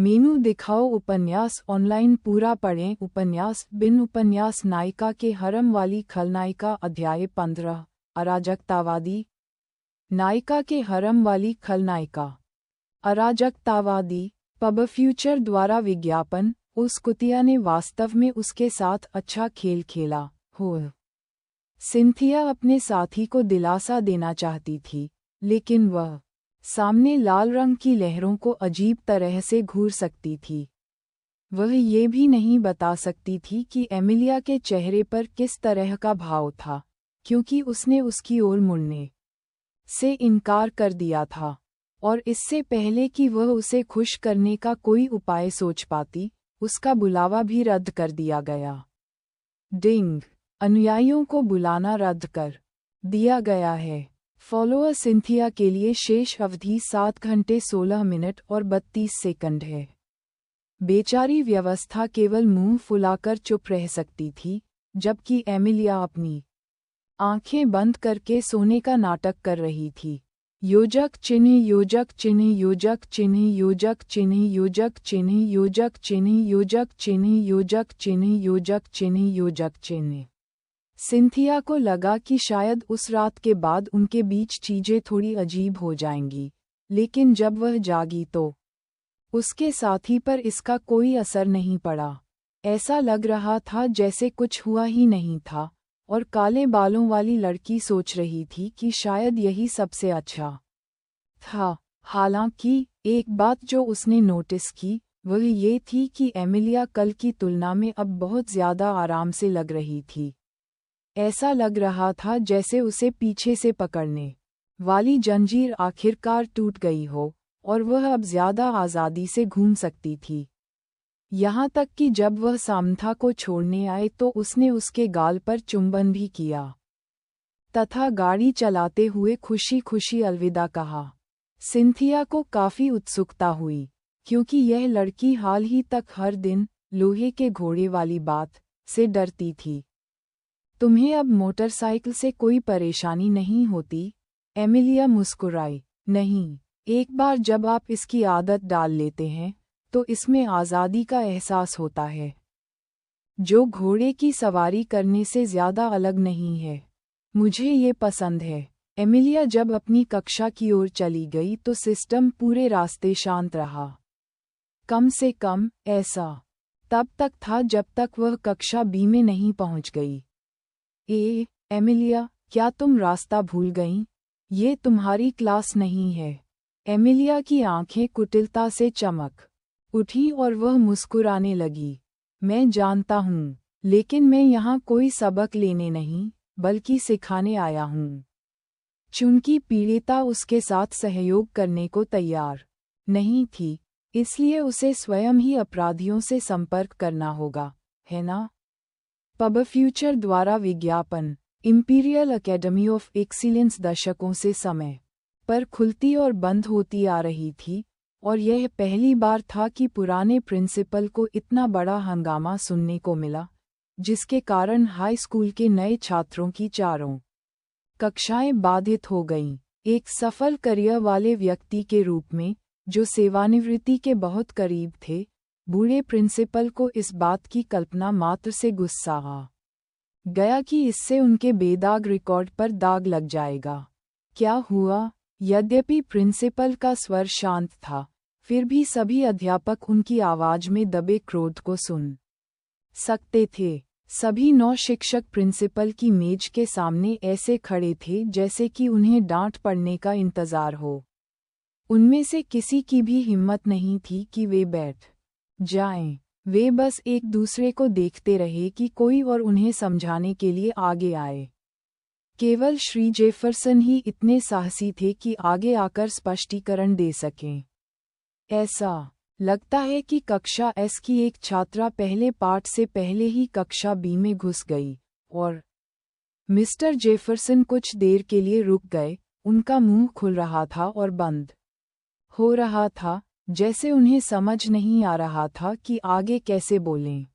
मेनू दिखाओ उपन्यास ऑनलाइन पूरा पढ़ें उपन्यास बिन उपन्यास नायिका के हरम वाली खलनायिका अध्याय 15 अराजकतावादी नायिका के हरम वाली खलनायिका अराजकतावादी पब फ्यूचर द्वारा विज्ञापन उस कुतिया ने वास्तव में उसके साथ अच्छा खेल खेला हो। सिंथिया अपने साथी को दिलासा देना चाहती थी, लेकिन वह सामने लाल रंग की लहरों को अजीब तरह से घूर सकती थी। वह ये भी नहीं बता सकती थी कि एमिलिया के चेहरे पर किस तरह का भाव था, क्योंकि उसने उसकी ओर मुड़ने से इनकार कर दिया था, और इससे पहले कि वह उसे खुश करने का कोई उपाय सोच पाती, उसका बुलावा भी रद्द कर दिया गया। डिंग! अनुयायियों को बुलाना रद्द कर दिया गया है। फॉलोअर सिंथिया के लिए शेष अवधि 7 घंटे 16 मिनट और 32 सेकंड है। बेचारी व्यवस्था केवल मुंह फुलाकर चुप रह सकती थी, जबकि एमिलिया अपनी आंखें बंद करके सोने का नाटक कर रही थी। योजक चिन्ह योजक चिन्ह योजक चिन्ह योजक चिन्ह योजक चिन्ह योजक चिन्ह योजक चिन्ह योजक चिन्ह योजक चिन्ह योजक चिन्ह। सिंथिया को लगा कि शायद उस रात के बाद उनके बीच चीजें थोड़ी अजीब हो जाएंगी, लेकिन जब वह जागी तो उसके साथी पर इसका कोई असर नहीं पड़ा। ऐसा लग रहा था जैसे कुछ हुआ ही नहीं था, और काले बालों वाली लड़की सोच रही थी कि शायद यही सबसे अच्छा था। हालांकि एक बात जो उसने नोटिस की वह ये थी कि एमिलिया कल की तुलना में अब बहुत ज्यादा आराम से लग रही थी। ऐसा लग रहा था जैसे उसे पीछे से पकड़ने वाली जंजीर आखिरकार टूट गई हो, और वह अब ज्यादा आज़ादी से घूम सकती थी। यहाँ तक कि जब वह सामंथा को छोड़ने आए तो उसने उसके गाल पर चुंबन भी किया, तथा गाड़ी चलाते हुए खुशी खुशी अलविदा कहा। सिंथिया को काफी उत्सुकता हुई, क्योंकि यह लड़की हाल ही तक हर दिन लोहे के घोड़े वाली बात से डरती थी। तुम्हें अब मोटरसाइकिल से कोई परेशानी नहीं होती? एमिलिया मुस्कुराई। नहीं, एक बार जब आप इसकी आदत डाल लेते हैं तो इसमें आज़ादी का एहसास होता है, जो घोड़े की सवारी करने से ज़्यादा अलग नहीं है। मुझे ये पसंद है। एमिलिया जब अपनी कक्षा की ओर चली गई तो सिस्टम पूरे रास्ते शांत रहा। कम से कम ऐसा तब तक था जब तक वह कक्षा बी में नहीं पहुंच गई। एमिलिया, क्या तुम रास्ता भूल गईं? ये तुम्हारी क्लास नहीं है। एमिलिया की आंखें कुटिलता से चमक उठी और वह मुस्कुराने लगी। मैं जानता हूँ, लेकिन मैं यहाँ कोई सबक लेने नहीं, बल्कि सिखाने आया हूँ। चूंकि पीड़िता उसके साथ सहयोग करने को तैयार नहीं थी, इसलिए उसे स्वयं ही अपराधियों से संपर्क करना होगा, है ना? पब फ्यूचर द्वारा विज्ञापन इंपीरियल एकेडमी ऑफ एक्सीलेंस दशकों से समय पर खुलती और बंद होती आ रही थी, और यह पहली बार था कि पुराने प्रिंसिपल को इतना बड़ा हंगामा सुनने को मिला, जिसके कारण हाई स्कूल के नए छात्रों की चारों कक्षाएं बाधित हो गईं। एक सफल करियर वाले व्यक्ति के रूप में, जो सेवानिवृत्ति के बहुत करीब थे, बूढ़े प्रिंसिपल को इस बात की कल्पना मात्र से गुस्सा आ गया कि इससे उनके बेदाग रिकॉर्ड पर दाग लग जाएगा। क्या हुआ? यद्यपि प्रिंसिपल का स्वर शांत था, फिर भी सभी अध्यापक उनकी आवाज में दबे क्रोध को सुन सकते थे। सभी 9 शिक्षक प्रिंसिपल की मेज के सामने ऐसे खड़े थे जैसे कि उन्हें डांट पड़ने का इंतजार हो। उनमें से किसी की भी हिम्मत नहीं थी कि वे बैठ जाएं। वे बस एक दूसरे को देखते रहे कि कोई और उन्हें समझाने के लिए आगे आए। केवल श्री जेफरसन ही इतने साहसी थे कि आगे आकर स्पष्टीकरण दे सकें। ऐसा लगता है कि कक्षा एस की एक छात्रा पहले पाठ से पहले ही कक्षा बी में घुस गई, और मिस्टर जेफरसन कुछ देर के लिए रुक गए। उनका मुंह खुल रहा था और बंद हो रहा था, जैसे उन्हें समझ नहीं आ रहा था कि आगे कैसे बोलें।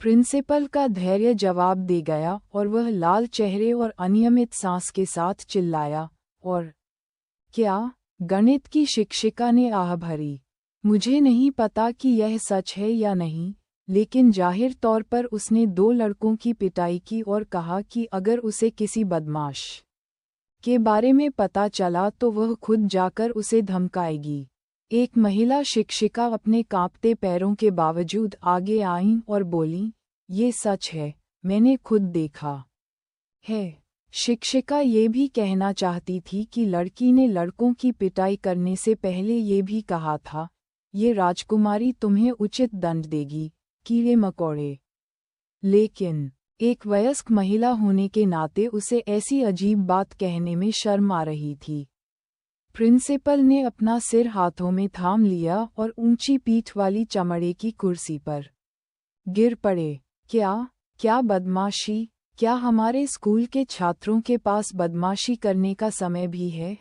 प्रिंसिपल का धैर्य जवाब दे गया और वह लाल चेहरे और अनियमित सांस के साथ चिल्लाया, और क्या? गणित की शिक्षिका ने आह भरी। मुझे नहीं पता कि यह सच है या नहीं, लेकिन जाहिर तौर पर उसने 2 लड़कों की पिटाई की और कहा कि अगर उसे किसी बदमाश के बारे में पता चला तो वह खुद जाकर उसे धमकाएगी। एक महिला शिक्षिका अपने कांपते पैरों के बावजूद आगे आईं और बोलीं, ये सच है, मैंने खुद देखा है। शिक्षिका ये भी कहना चाहती थी कि लड़की ने लड़कों की पिटाई करने से पहले ये भी कहा था, ये राजकुमारी तुम्हें उचित दंड देगी, कीड़े मकोड़े। लेकिन एक वयस्क महिला होने के नाते उसे ऐसी अजीब बात कहने में शर्म आ रही थी। प्रिंसिपल ने अपना सिर हाथों में थाम लिया और ऊंची पीठ वाली चमड़े की कुर्सी पर गिर पड़े। क्या बदमाशी? क्या हमारे स्कूल के छात्रों के पास बदमाशी करने का समय भी है?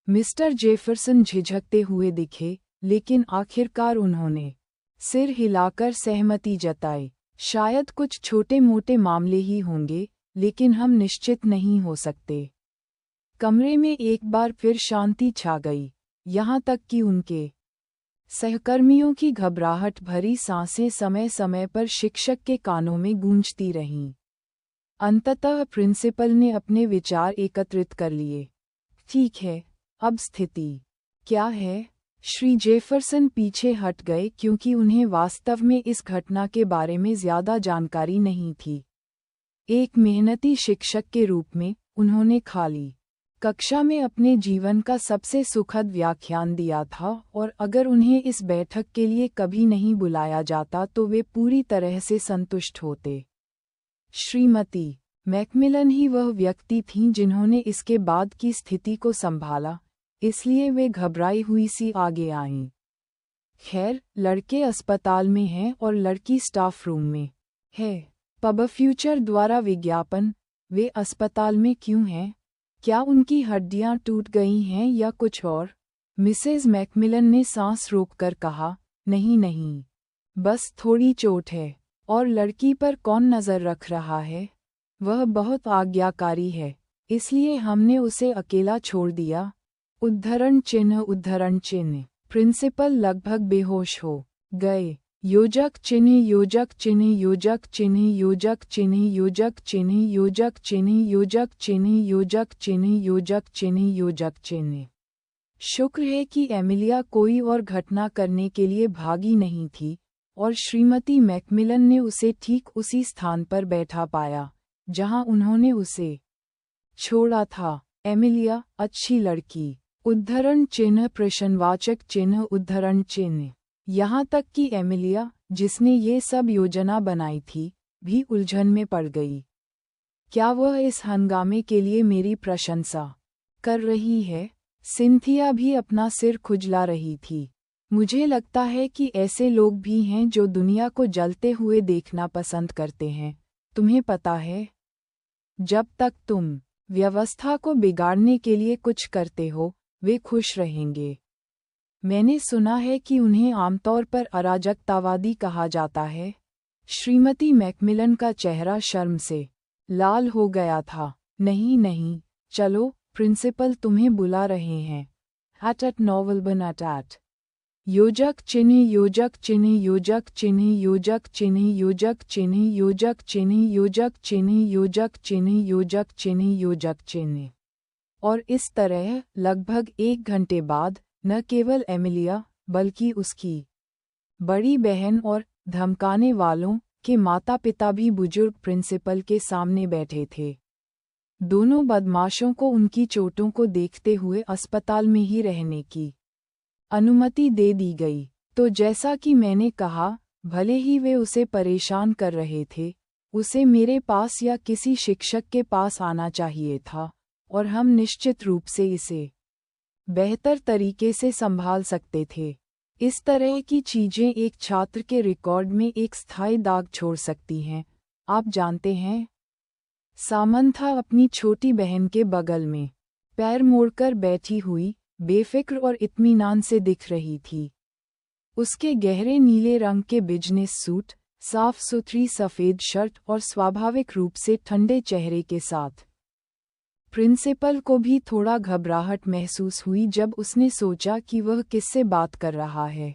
मिस्टर जेफरसन झिझकते हुए दिखे, लेकिन आखिरकार उन्होंने सिर हिलाकर सहमति जताई। शायद कुछ छोटे-मोटे मामले ही होंगे, लेकिन हम निश्चित नहीं हो सकते। कमरे में एक बार फिर शांति छा गई, यहाँ तक कि उनके सहकर्मियों की घबराहट भरी सांसें समय-समय पर शिक्षक के कानों में गूंजती रहीं। अंततः प्रिंसिपल ने अपने विचार एकत्रित कर लिए। ठीक है, अब स्थिति क्या है? श्री जेफरसन पीछे हट गए क्योंकि उन्हें वास्तव में इस घटना के बारे में ज्यादा जानकारी नहीं थी। एक मेहनती शिक्षक के रूप में उन्होंने खाली कक्षा में अपने जीवन का सबसे सुखद व्याख्यान दिया था और अगर उन्हें इस बैठक के लिए कभी नहीं बुलाया जाता तो वे पूरी तरह से संतुष्ट होते। श्रीमती मैकमिलन ही वह व्यक्ति थीं जिन्होंने इसके बाद की स्थिति को संभाला, इसलिए वे घबराई हुई सी आगे आईं। खैर, लड़के अस्पताल में हैं और लड़की स्टाफ रूम में है। पब फ्यूचर द्वारा विज्ञापन, वे अस्पताल में क्यों हैं? क्या उनकी हड्डियां टूट गई हैं या कुछ और? मिसेज मैकमिलन ने सांस रोककर कहा, नहीं, बस थोड़ी चोट है। और लड़की पर कौन नज़र रख रहा है? वह बहुत आज्ञाकारी है, इसलिए हमने उसे अकेला छोड़ दिया। उद्धरण चिन्ह। प्रिंसिपल लगभग बेहोश हो गए। योजक चिन्ह योजक चिन्ह योजक चिन्ह योजक चिन्ह योजक चिन्ह योजक चिन्ह योजक चिन्ह योजक चिन्ह योजक चिन्ह योजक चिन्ह। शुक्र है कि एमिलिया कोई और घटना करने के लिए भागी नहीं थी और श्रीमती मैकमिलन ने उसे ठीक उसी स्थान पर बैठा पाया जहां उन्होंने उसे छोड़ा था। एमिलिया अच्छी लड़की। उद्धरण चिन्ह प्रश्नवाचक चिन्ह उद्धरण चिन्ह। यहाँ तक कि एमिलिया, जिसने ये सब योजना बनाई थी, भी उलझन में पड़ गई। क्या वह इस हंगामे के लिए मेरी प्रशंसा कर रही है? सिंथिया भी अपना सिर खुजला रही थी। मुझे लगता है कि ऐसे लोग भी हैं जो दुनिया को जलते हुए देखना पसंद करते हैं, तुम्हें पता है। जब तक तुम व्यवस्था को बिगाड़ने के लिए कुछ करते हो, वे खुश रहेंगे। मैंने सुना है कि उन्हें आमतौर पर अराजकतावादी कहा जाता है। श्रीमती मैकमिलन का चेहरा शर्म से लाल हो गया था। नहीं, चलो, प्रिंसिपल तुम्हें बुला रहे हैं। एट नॉवल बनट। योजक चिन्ह योजक चिन्ह योजक चिन्ह योजक चिन्ह योजक चिन्ह योजक चिन्ह योजक चिन्ह योजक चिन्ह योजक चिन्ह योजक चिन्ह। और इस तरह लगभग 1 घंटे बाद न केवल एमिलिया बल्कि उसकी बड़ी बहन और धमकाने वालों के माता-पिता भी बुजुर्ग प्रिंसिपल के सामने बैठे थे। दोनों बदमाशों को उनकी चोटों को देखते हुए अस्पताल में ही रहने की अनुमति दे दी गई। तो जैसा कि मैंने कहा, भले ही वे उसे परेशान कर रहे थे, उसे मेरे पास या किसी शिक्षक के पास आना चाहिए था और हम निश्चित रूप से इसे बेहतर तरीके से संभाल सकते थे। इस तरह की चीजें एक छात्र के रिकॉर्ड में एक स्थायी दाग छोड़ सकती हैं, आप जानते हैं। सामंथा अपनी छोटी बहन के बगल में पैर मोड़कर बैठी हुई, बेफिक्र और इत्मीनान से दिख रही थी। उसके गहरे नीले रंग के बिजनेस सूट, साफ सुथरी सफ़ेद शर्ट और स्वाभाविक रूप से ठंडे चेहरे के साथ प्रिंसिपल को भी थोड़ा घबराहट महसूस हुई जब उसने सोचा कि वह किससे बात कर रहा है।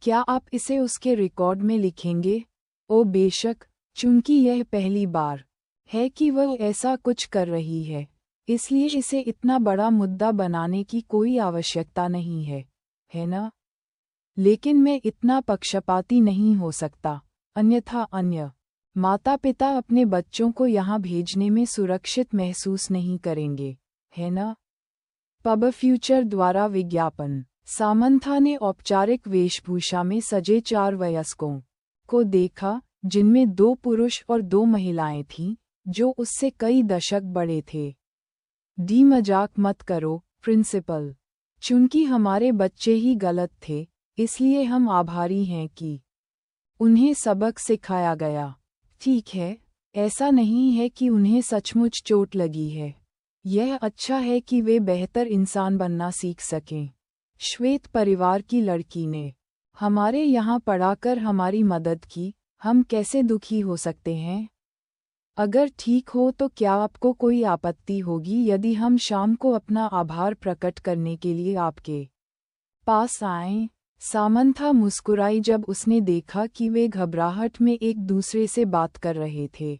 क्या आप इसे उसके रिकॉर्ड में लिखेंगे? ओ बेशक, चूंकि यह पहली बार है कि वह ऐसा कुछ कर रही है, इसलिए इसे इतना बड़ा मुद्दा बनाने की कोई आवश्यकता नहीं है ना? लेकिन मैं इतना पक्षपाती नहीं हो सकता, अन्यथा अन्य माता पिता अपने बच्चों को यहाँ भेजने में सुरक्षित महसूस नहीं करेंगे, है ना? पब फ्यूचर द्वारा विज्ञापन। सामंथा ने औपचारिक वेशभूषा में सजे 4 वयस्कों को देखा, जिनमें 2 पुरुष और 2 महिलाएं थीं, जो उससे कई दशक बड़े थे। मजाक मत करो, प्रिंसिपल। चूंकि हमारे बच्चे ही गलत थे, इसलिए हम आभारी हैं कि उन्हें सबक सिखाया गया। ठीक है, ऐसा नहीं है कि उन्हें सचमुच चोट लगी है। यह अच्छा है कि वे बेहतर इंसान बनना सीख सकें। श्वेत परिवार की लड़की ने हमारे यहाँ पढ़ाकर हमारी मदद की, हम कैसे दुखी हो सकते हैं? अगर ठीक हो तो क्या आपको कोई आपत्ति होगी यदि हम शाम को अपना आभार प्रकट करने के लिए आपके पास आएं? सामंथा मुस्कुराई जब उसने देखा कि वे घबराहट में एक दूसरे से बात कर रहे थे।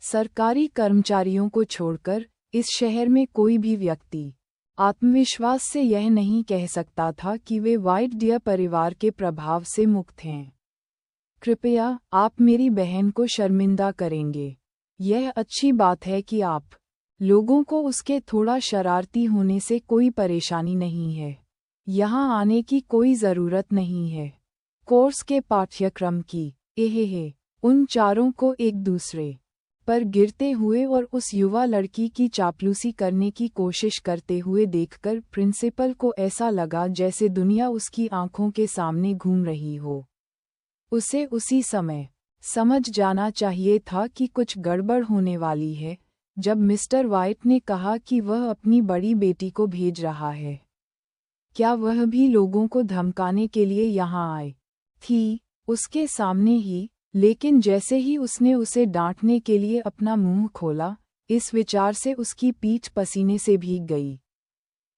सरकारी कर्मचारियों को छोड़कर इस शहर में कोई भी व्यक्ति आत्मविश्वास से यह नहीं कह सकता था कि वे व्हाइट डियर परिवार के प्रभाव से मुक्त हैं। कृपया, आप मेरी बहन को शर्मिंदा करेंगे। यह अच्छी बात है कि आप लोगों को उसके थोड़ा शरारती होने से कोई परेशानी नहीं है। यहाँ आने की कोई ज़रूरत नहीं है। कोर्स के पाठ्यक्रम की उन चारों को एक दूसरे पर गिरते हुए और उस युवा लड़की की चापलूसी करने की कोशिश करते हुए देखकर प्रिंसिपल को ऐसा लगा जैसे दुनिया उसकी आंखों के सामने घूम रही हो। उसे उसी समय समझ जाना चाहिए था कि कुछ गड़बड़ होने वाली है, जब मिस्टर वाइट ने कहा कि वह अपनी बड़ी बेटी को भेज रहा है। क्या वह भी लोगों को धमकाने के लिए यहाँ आए थी? उसके सामने ही, लेकिन जैसे ही उसने उसे डांटने के लिए अपना मुंह खोला, इस विचार से उसकी पीठ पसीने से भीग गई।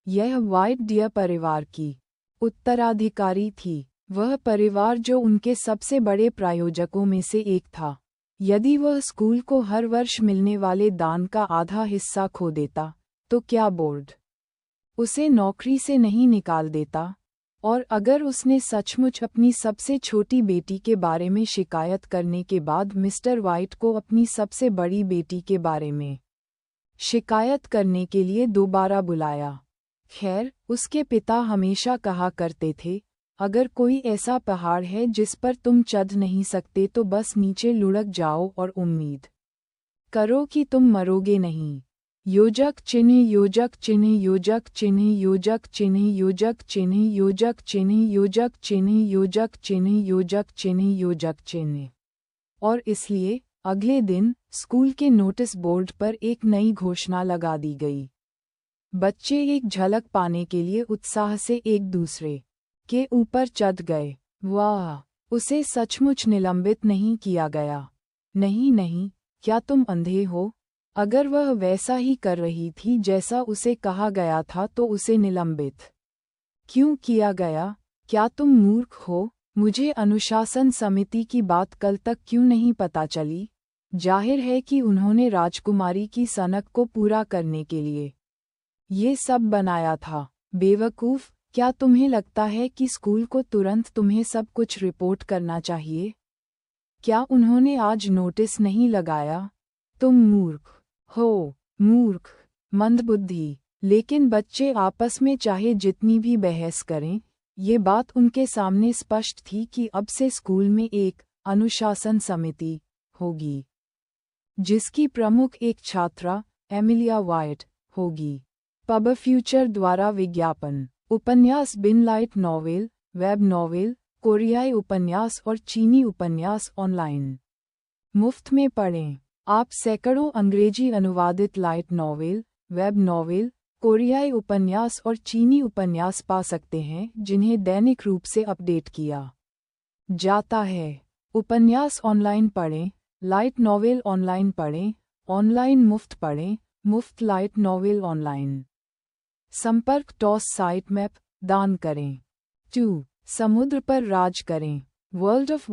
यह व्हाइट डियर परिवार की उत्तराधिकारी थी, वह परिवार जो उनके सबसे बड़े प्रायोजकों में से एक था। यदि वह स्कूल को हर वर्ष मिलने वाले दान का आधा हिस्सा खो देता, तो क्या बोर्ड उसे नौकरी से नहीं निकाल देता? और अगर उसने सचमुच अपनी सबसे छोटी बेटी के बारे में शिकायत करने के बाद मिस्टर वाइट को अपनी सबसे बड़ी बेटी के बारे में शिकायत करने के लिए दोबारा बुलाया। खैर, उसके पिता हमेशा कहा करते थे, अगर कोई ऐसा पहाड़ है जिस पर तुम चढ़ नहीं सकते तो बस नीचे लुढ़क जाओ और उम्मीद करो कि तुम मरोगे नहीं। योजक चिन्ह योजक चिन्ह योजक चिन्ह योजक चिन्ह योजक चिन्ह योजक चिन्ह योजक चिन्ह योजक चिन्ह योजक चिन्ह योजक चिन्ह। और इसलिए अगले दिन स्कूल के नोटिस बोर्ड पर एक नई घोषणा लगा दी गई। बच्चे एक झलक पाने के लिए उत्साह से एक दूसरे के ऊपर चढ़ गए। वाह! उसे सचमुच निलंबित नहीं किया गया। नहीं नहीं, क्या तुम अंधे हो? अगर वह वैसा ही कर रही थी जैसा उसे कहा गया था तो उसे निलंबित क्यों किया गया? क्या तुम मूर्ख हो? मुझे अनुशासन समिति की बात कल तक क्यों नहीं पता चली? जाहिर है कि उन्होंने राजकुमारी की सनक को पूरा करने के लिए ये सब बनाया था। बेवकूफ़, क्या तुम्हें लगता है कि स्कूल को तुरंत तुम्हें सब कुछ रिपोर्ट करना चाहिए? क्या उन्होंने आज नोटिस नहीं लगाया? तुम मूर्ख हो, मूर्ख, मंदबुद्धि। लेकिन बच्चे आपस में चाहे जितनी भी बहस करें, ये बात उनके सामने स्पष्ट थी कि अब से स्कूल में एक अनुशासन समिति होगी, जिसकी प्रमुख एक छात्रा एमिलिया वाइट होगी। पब फ्यूचर द्वारा विज्ञापन। उपन्यास बिन लाइट नॉवेल, वेब नॉवेल, कोरियाई उपन्यास और चीनी उपन्यास ऑनलाइन मुफ्त में पढ़ें। आप सैकड़ों अंग्रेजी अनुवादित लाइट नॉवेल, वेब नॉवेल, कोरियाई उपन्यास और चीनी उपन्यास पा सकते हैं जिन्हें दैनिक रूप से अपडेट किया जाता है। उपन्यास ऑनलाइन पढ़ें, लाइट नॉवेल ऑनलाइन पढ़ें, ऑनलाइन मुफ्त पढ़ें, मुफ्त लाइट नॉवेल ऑनलाइन। संपर्क टॉस साइट मैप, दान करें। 2. समुद्र पर राज करें। World of